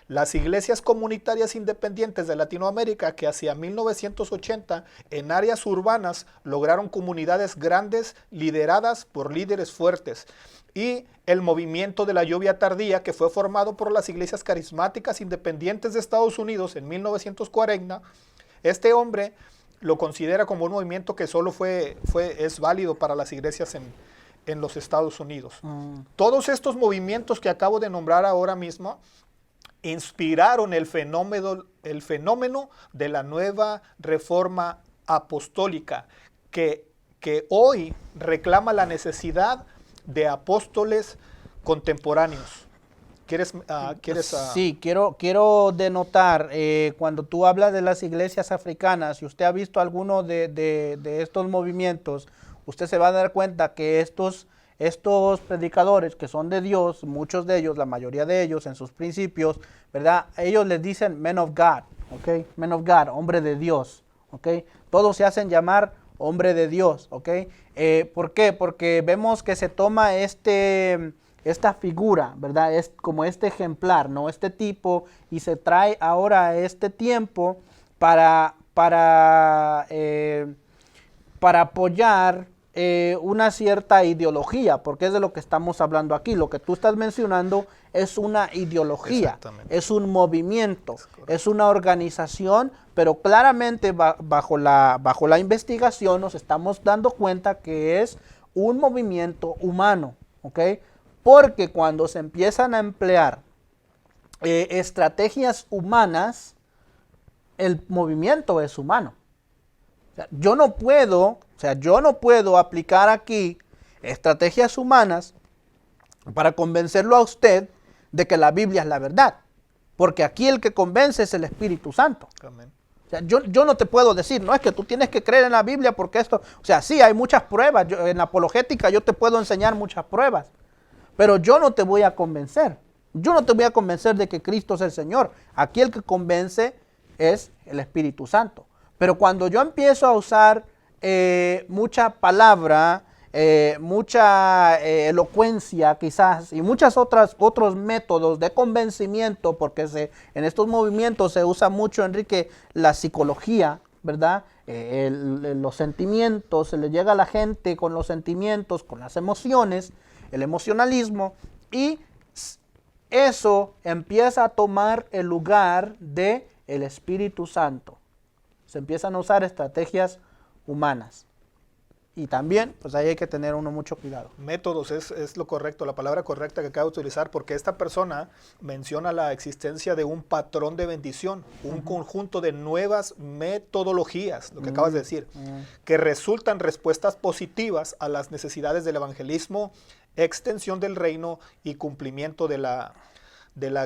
Las iglesias comunitarias independientes de Latinoamérica que hacia 1980 en áreas urbanas lograron comunidades grandes lideradas por líderes fuertes. Y el movimiento de la lluvia tardía que fue formado por las iglesias carismáticas independientes de Estados Unidos en 1940, este hombre lo considera como un movimiento que solo es válido para las iglesias en los Estados Unidos. Todos estos movimientos que acabo de nombrar ahora mismo inspiraron el fenómeno de la nueva reforma apostólica que hoy reclama la necesidad de apóstoles contemporáneos. Sí, quiero denotar, cuando tú hablas de las iglesias africanas, si usted ha visto alguno de estos movimientos, usted se va a dar cuenta que estos predicadores que son de Dios, muchos de ellos, la mayoría de ellos en sus principios, ¿verdad? Ellos les dicen men of God, ¿ok? Men of God, hombre de Dios, ¿ok? Todos se hacen llamar hombre de Dios, ¿ok? ¿Por qué? Porque vemos que se toma esta figura, ¿verdad? Es como este ejemplar, ¿no? Este tipo, y se trae ahora a este tiempo para apoyar una cierta ideología, porque es de lo que estamos hablando aquí. Lo que tú estás mencionando es una ideología, es un movimiento, es una organización, pero claramente bajo la investigación nos estamos dando cuenta que es un movimiento humano, ¿ok? Porque cuando se empiezan a emplear estrategias humanas, el movimiento es humano. O sea, yo no puedo aplicar aquí estrategias humanas para convencerlo a usted de que la Biblia es la verdad. Porque aquí el que convence es el Espíritu Santo. Amén. O sea, yo no te puedo decir, no es que tú tienes que creer en la Biblia porque esto, o sea, sí, hay muchas pruebas. En la apologética yo te puedo enseñar muchas pruebas. Pero yo no te voy a convencer. Yo no te voy a convencer de que Cristo es el Señor. Aquí el que convence es el Espíritu Santo. Pero cuando yo empiezo a usar mucha palabra, mucha elocuencia quizás y muchos otros métodos de convencimiento, porque en estos movimientos se usa mucho, Enrique, la psicología, ¿verdad? Los sentimientos, se le llega a la gente con los sentimientos, con las emociones, el emocionalismo, y eso empieza a tomar el lugar del Espíritu Santo. Se empiezan a usar estrategias humanas. Y también, pues ahí hay que tener uno mucho cuidado. Métodos es lo correcto, la palabra correcta que acabo de utilizar, porque esta persona menciona la existencia de un patrón de bendición, un conjunto de nuevas metodologías, lo que acabas de decir, que resultan respuestas positivas a las necesidades del evangelismo, extensión del reino y cumplimiento de la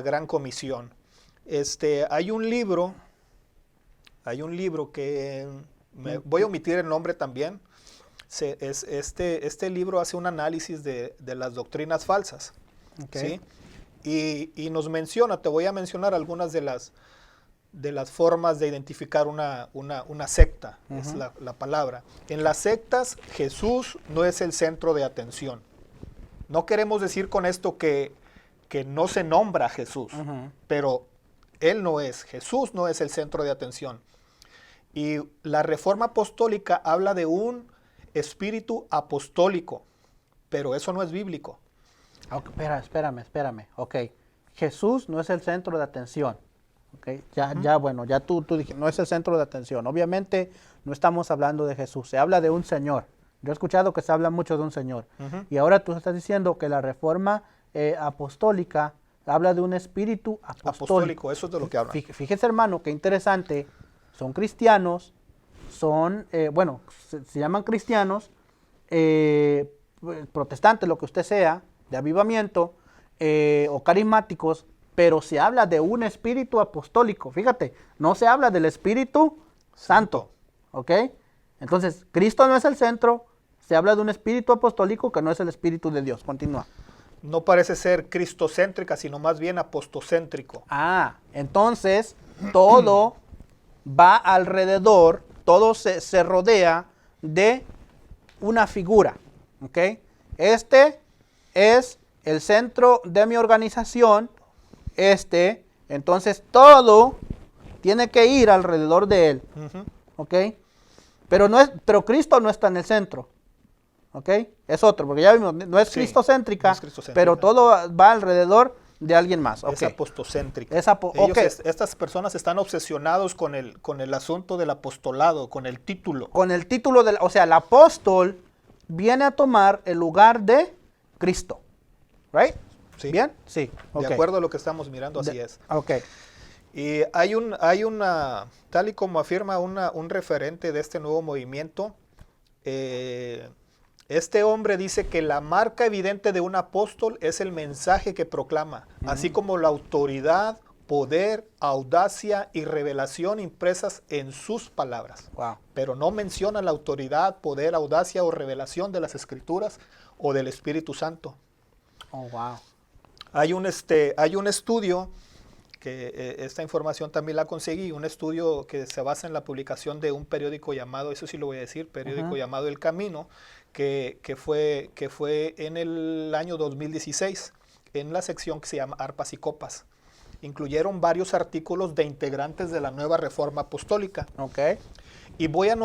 gran comisión. Hay un libro que voy a omitir el nombre también. Este libro hace un análisis de las doctrinas falsas. Okay. ¿Sí? Y nos menciona, te voy a mencionar algunas de las formas de identificar una secta, es la palabra. En las sectas, Jesús no es el centro de atención. No queremos decir con esto que no se nombra a Jesús, pero Jesús no es el centro de atención. Y la reforma apostólica habla de un espíritu apostólico, pero eso no es bíblico. Okay, espérame. Ok, Jesús no es el centro de atención. Okay, ya tú dijiste, no es el centro de atención. Obviamente no estamos hablando de Jesús, se habla de un Señor. Yo he escuchado que se habla mucho de un Señor. Y ahora tú estás diciendo que la reforma apostólica habla de un espíritu apostólico. Eso es de lo que habla. Fíjese, hermano, qué interesante. Son cristianos, se llaman cristianos, protestantes, lo que usted sea, de avivamiento, o carismáticos, pero se habla de un espíritu apostólico. Fíjate, no se habla del Espíritu Santo, ¿ok? Entonces, Cristo no es el centro, se habla de un espíritu apostólico que no es el Espíritu de Dios. Continúa. No parece ser cristocéntrica, sino más bien apostocéntrico. Entonces todo va alrededor, todo se rodea de una figura, ¿ok? Este es el centro de mi organización, entonces todo tiene que ir alrededor de él, ¿ok? Pero Cristo no está en el centro, ¿ok? Es otro, porque ya vimos, no es cristocéntrica, pero todo va alrededor de alguien más. Es apostocéntrica. Estas personas están obsesionados con el asunto del apostolado, con el título. Con el título, o sea, el apóstol viene a tomar el lugar de Cristo, ¿right? Sí. ¿Bien? Sí. De acuerdo a lo que estamos mirando, así es. Ok. Y hay una, tal y como afirma un referente de este nuevo movimiento, este hombre dice que la marca evidente de un apóstol es el mensaje que proclama, así como la autoridad, poder, audacia y revelación impresas en sus palabras. Wow. Pero no menciona la autoridad, poder, audacia o revelación de las Escrituras o del Espíritu Santo. Oh, wow. Hay un estudio, que esta información también la conseguí, un estudio que se basa en la publicación de un periódico llamado, eso sí lo voy a decir, periódico llamado El Camino, que fue en el año 2016, en la sección que se llama Arpas y Copas. Incluyeron varios artículos de integrantes de la nueva Reforma Apostólica. Okay. Y voy a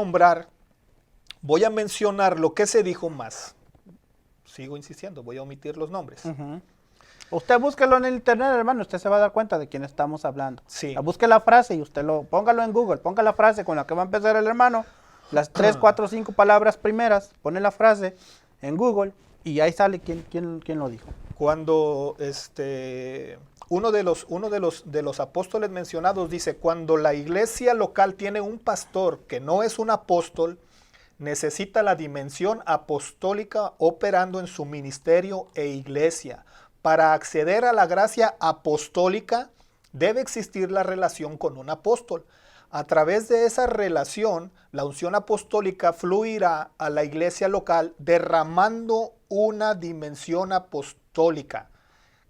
mencionar lo que se dijo más. Sigo insistiendo, voy a omitir los nombres. Usted búsquelo en el internet, hermano, usted se va a dar cuenta de quién estamos hablando. Sí. Busque la frase y usted póngalo en Google, ponga la frase con la que va a empezar el hermano, las 3, 4, 5 palabras primeras, pone la frase en Google y ahí sale quién lo dijo. Cuando uno de los apóstoles mencionados dice, cuando la iglesia local tiene un pastor que no es un apóstol, necesita la dimensión apostólica operando en su ministerio e iglesia. Para acceder a la gracia apostólica debe existir la relación con un apóstol. A través de esa relación, la unción apostólica fluirá a la iglesia local derramando una dimensión apostólica.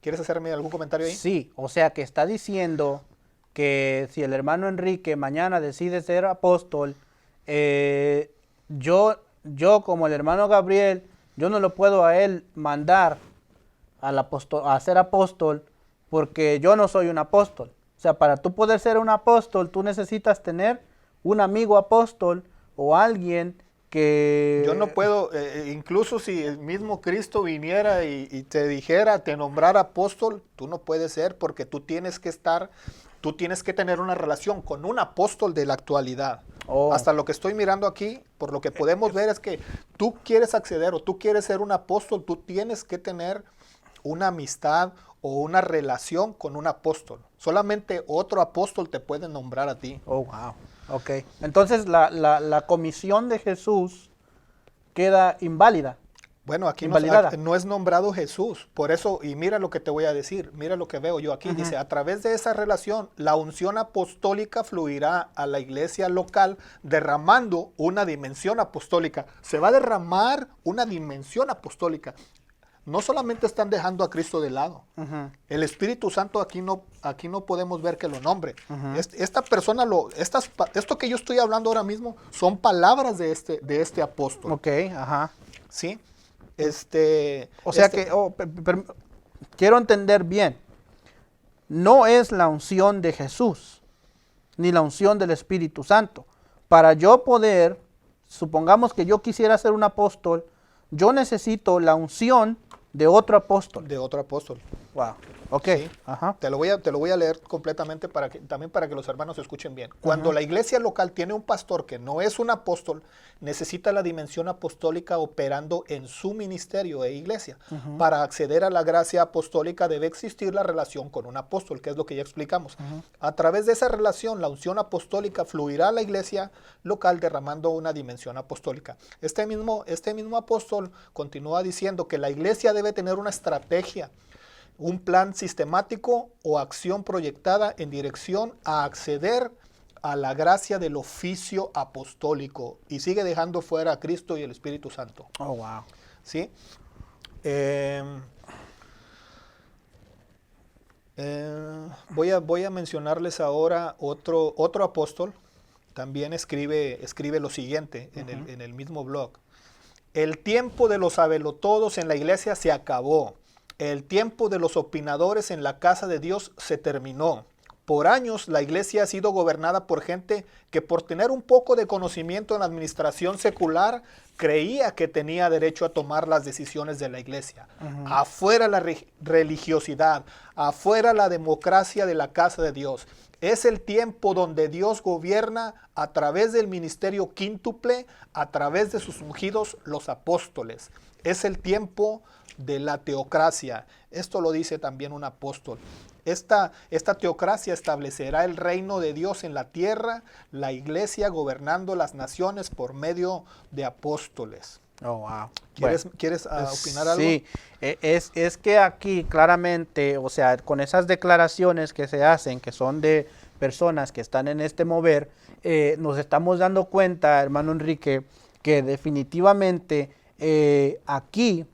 ¿Quieres hacerme algún comentario ahí? Sí, o sea que está diciendo que si el hermano Enrique mañana decide ser apóstol, yo como el hermano Gabriel, yo no lo puedo a él mandar a ser apóstol porque yo no soy un apóstol. O sea, para tú poder ser un apóstol, tú necesitas tener un amigo apóstol o alguien que... Yo no puedo, incluso si el mismo Cristo viniera y te dijera, te nombrara apóstol, tú no puedes ser porque tú tienes que tener una relación con un apóstol de la actualidad. Hasta lo que estoy mirando aquí, por lo que podemos ver es que tú quieres acceder o tú quieres ser un apóstol, tú tienes que tener una amistad o una relación con un apóstol. Solamente otro apóstol te puede nombrar a ti. Oh, wow. Ok. Entonces la comisión de Jesús queda inválida. Bueno, aquí no es nombrado Jesús. Por eso, y mira lo que te voy a decir, mira lo que veo yo aquí. Dice, a través de esa relación, la unción apostólica fluirá a la iglesia local derramando una dimensión apostólica. Se va a derramar una dimensión apostólica. No solamente están dejando a Cristo de lado. El Espíritu Santo aquí no podemos ver que lo nombre. Esta persona, esto que yo estoy hablando ahora mismo, son palabras de este apóstol. Ok, ajá. ¿Sí? Quiero entender bien. No es la unción de Jesús, ni la unción del Espíritu Santo. Para yo poder, supongamos que yo quisiera ser un apóstol, yo necesito la unción de otro apóstol. De otro apóstol. Wow. Ok. Sí. Ajá. Te lo voy a leer completamente también para que los hermanos escuchen bien. Cuando la iglesia local tiene un pastor que no es un apóstol, necesita la dimensión apostólica operando en su ministerio e iglesia. Para acceder a la gracia apostólica debe existir la relación con un apóstol, que es lo que ya explicamos. A través de esa relación, la unción apostólica fluirá a la iglesia local derramando una dimensión apostólica. Este mismo apóstol continúa diciendo que la iglesia debe tener una estrategia, un plan sistemático o acción proyectada en dirección a acceder a la gracia del oficio apostólico, y sigue dejando fuera a Cristo y el Espíritu Santo. Oh, wow. ¿Sí? Voy a mencionarles ahora otro apóstol. También escribe lo siguiente en el mismo blog. El tiempo de los sabelotodos en la iglesia se acabó. El tiempo de los opinadores en la casa de Dios se terminó. Por años la iglesia ha sido gobernada por gente que por tener un poco de conocimiento en la administración secular creía que tenía derecho a tomar las decisiones de la iglesia. Afuera la religiosidad, afuera la democracia de la casa de Dios. Es el tiempo donde Dios gobierna a través del ministerio quíntuple, a través de sus ungidos, los apóstoles. Es el tiempo de la teocracia. Esto lo dice también un apóstol. Esta teocracia establecerá el reino de Dios en la tierra, la iglesia gobernando las naciones por medio de apóstoles. Oh, wow. ¿Quieres opinar algo? Sí, es que aquí claramente, o sea, con esas declaraciones que se hacen, que son de personas que están en este mover, nos estamos dando cuenta, hermano Enrique, que definitivamente aquí,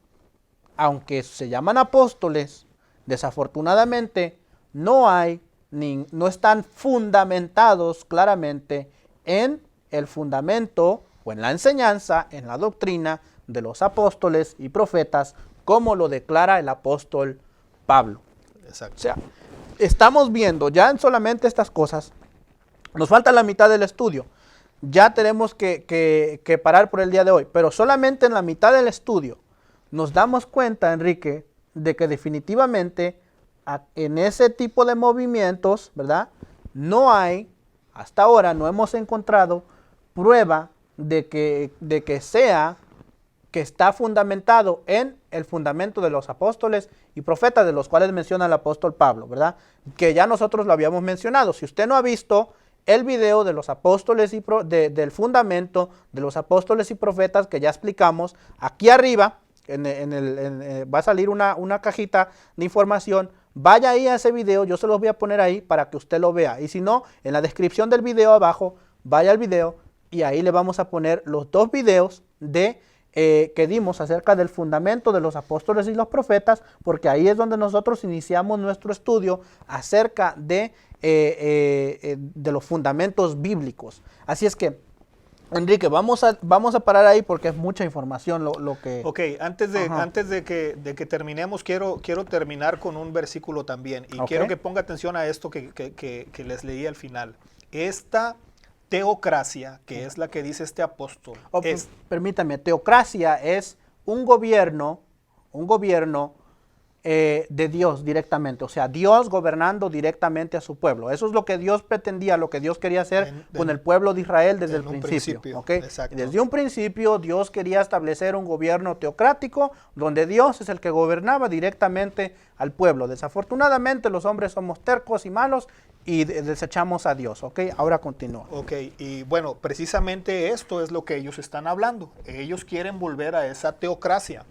aunque se llaman apóstoles, desafortunadamente no están fundamentados claramente en el fundamento o en la enseñanza, en la doctrina de los apóstoles y profetas, como lo declara el apóstol Pablo. Exacto. O sea, estamos viendo ya en solamente estas cosas, nos falta la mitad del estudio, ya tenemos que parar por el día de hoy, pero solamente en la mitad del estudio nos damos cuenta, Enrique, de que definitivamente en ese tipo de movimientos, ¿verdad? No hay, hasta ahora no hemos encontrado prueba de que está fundamentado en el fundamento de los apóstoles y profetas, de los cuales menciona el apóstol Pablo, ¿verdad? Que ya nosotros lo habíamos mencionado. Si usted no ha visto el video de los apóstoles y del fundamento de los apóstoles y profetas que ya explicamos, aquí arriba va a salir una cajita de información. Vaya ahí a ese video, yo se los voy a poner ahí para que usted lo vea. Y si no, en la descripción del video abajo, vaya al video y ahí le vamos a poner los dos videos que dimos acerca del fundamento de los apóstoles y los profetas, porque ahí es donde nosotros iniciamos nuestro estudio acerca de los fundamentos bíblicos. Así es que, Enrique, vamos a parar ahí porque es mucha información lo que... Ok, antes de que terminemos, quiero terminar con un versículo también. Y quiero que ponga atención a esto que les leí al final. Esta teocracia, que es la que dice este apóstol. Permítame, teocracia es un gobierno de Dios directamente, o sea, Dios gobernando directamente a su pueblo. Eso es lo que Dios pretendía, lo que Dios quería hacer con el pueblo de Israel desde el principio. ¿Okay? Desde un principio Dios quería establecer un gobierno teocrático donde Dios es el que gobernaba directamente al pueblo. Desafortunadamente los hombres somos tercos y malos y desechamos a Dios. ¿Ok? Ahora continúa. Ok, y bueno, precisamente esto es lo que ellos están hablando. Ellos quieren volver a esa teocracia,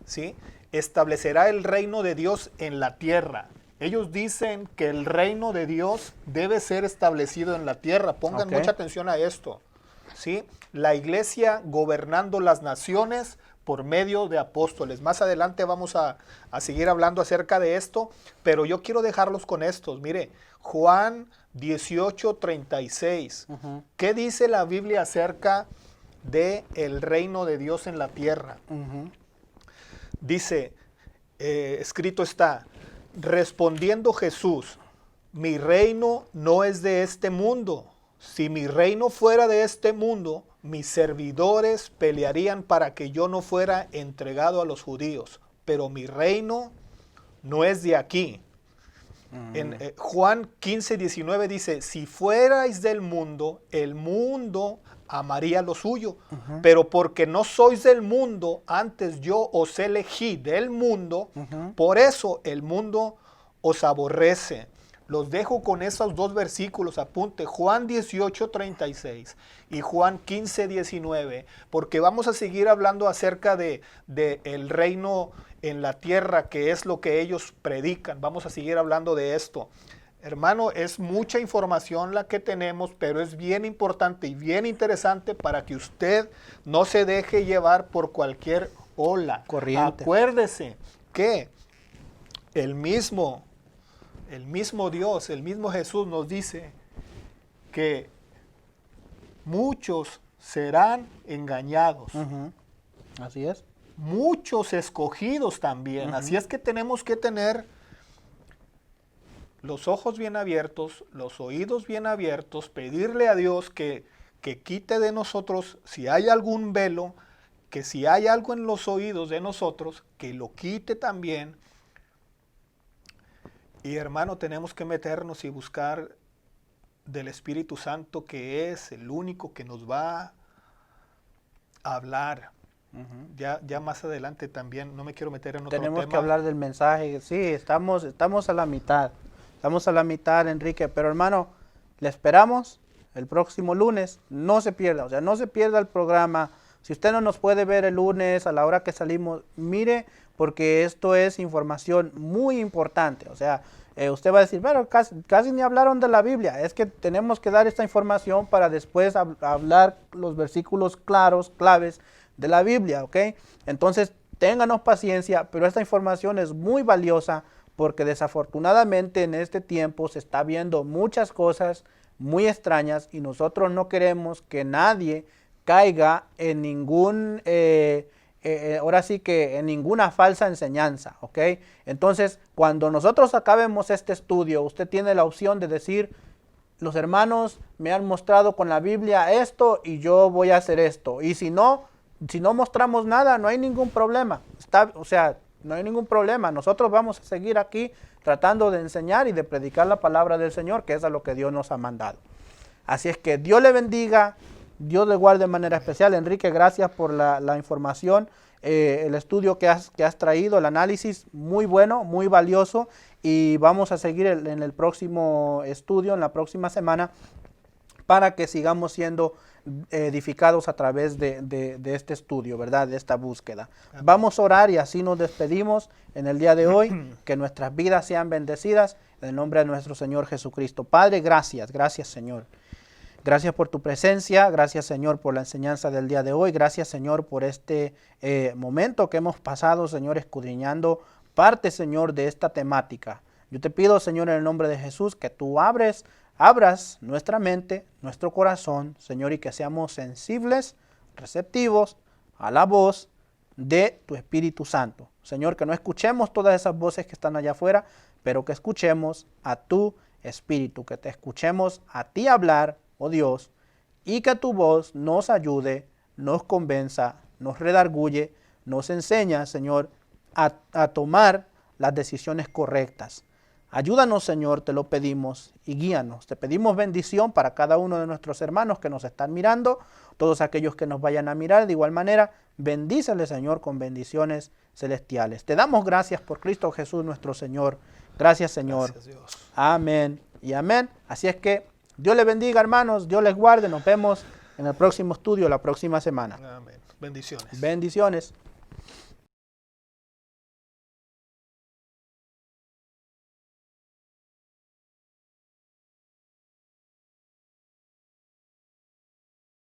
¿sí? Establecerá el reino de Dios en la tierra. Ellos dicen que el reino de Dios debe ser establecido en la tierra. Pongan mucha atención a esto, ¿sí? La iglesia gobernando las naciones por medio de apóstoles. Más adelante vamos a seguir hablando acerca de esto, pero yo quiero dejarlos con estos. Mire, Juan 18:36. ¿Qué dice la Biblia acerca de el reino de Dios en la tierra? Dice, escrito está, respondiendo Jesús, mi reino no es de este mundo. Si mi reino fuera de este mundo, mis servidores pelearían para que yo no fuera entregado a los judíos. Pero mi reino no es de aquí. En Juan 15:19 dice, si fuerais del mundo, el mundo amaría lo suyo, pero porque no sois del mundo, antes yo os elegí del mundo, por eso el mundo os aborrece. Los dejo con esos dos versículos, apunte, Juan 18:36 y Juan 15:19, porque vamos a seguir hablando acerca de el reino en la tierra, que es lo que ellos predican. Vamos a seguir hablando de esto. Hermano, es mucha información la que tenemos, pero es bien importante y bien interesante para que usted no se deje llevar por cualquier ola. Corriente. Acuérdese que el mismo el mismo Dios, el mismo Jesús nos dice que muchos serán engañados. Así es. Muchos escogidos también. Así es que tenemos que tener los ojos bien abiertos, los oídos bien abiertos, pedirle a Dios que quite de nosotros, si hay algún velo, que si hay algo en los oídos de nosotros, que lo quite también. Y hermano, tenemos que meternos y buscar del Espíritu Santo, que es el único que nos va a hablar. Ya más adelante también, no me quiero meter en otro tema. Tenemos que hablar del mensaje. Sí, estamos a la mitad. Estamos a la mitad, Enrique. Pero hermano, le esperamos el próximo lunes. No se pierda, o sea, no se pierda el programa. Si usted no nos puede ver el lunes a la hora que salimos, mire, porque esto es información muy importante. O sea, usted va a decir, pero casi ni hablaron de la Biblia. Es que tenemos que dar esta información para después hablar los versículos claves de la Biblia, ¿ok? Entonces, ténganos paciencia, pero esta información es muy valiosa porque desafortunadamente en este tiempo se está viendo muchas cosas muy extrañas y nosotros no queremos que nadie caiga en ningún, ahora sí que en ninguna falsa enseñanza, ¿ok? Entonces, cuando nosotros acabemos este estudio, usted tiene la opción de decir, los hermanos me han mostrado con la Biblia esto y yo voy a hacer esto. Y si no mostramos nada, no hay ningún problema. No hay ningún problema. Nosotros vamos a seguir aquí tratando de enseñar y de predicar la palabra del Señor, que es a lo que Dios nos ha mandado. Así es que Dios le bendiga, Dios le guarde de manera especial. Enrique, gracias por la información, el estudio que has traído, el análisis, muy bueno, muy valioso. Y vamos a seguir en el próximo estudio, en la próxima semana, para que sigamos siendo edificados a través de este estudio, ¿verdad? De esta búsqueda. Vamos a orar y así nos despedimos en el día de hoy. Que nuestras vidas sean bendecidas en el nombre de nuestro Señor Jesucristo. Padre, gracias Señor. Gracias por tu presencia, gracias Señor por la enseñanza del día de hoy, gracias Señor por este momento que hemos pasado, Señor, escudriñando parte, Señor, de esta temática. Yo te pido, Señor, en el nombre de Jesús, que tú abras nuestra mente, nuestro corazón, Señor, y que seamos sensibles, receptivos a la voz de tu Espíritu Santo. Señor, que no escuchemos todas esas voces que están allá afuera, pero que escuchemos a tu Espíritu, que te escuchemos a ti hablar, oh Dios, y que tu voz nos ayude, nos convenza, nos redarguye, nos enseña, Señor, a tomar las decisiones correctas. Ayúdanos, Señor, te lo pedimos, y guíanos. Te pedimos bendición para cada uno de nuestros hermanos que nos están mirando, todos aquellos que nos vayan a mirar. De igual manera, bendícele, Señor, con bendiciones celestiales. Te damos gracias por Cristo Jesús, nuestro Señor. Gracias, Señor. Gracias, Dios. Amén y amén. Así es que Dios les bendiga, hermanos. Dios les guarde. Nos vemos en el próximo estudio la próxima semana. Amén. Bendiciones. Bendiciones.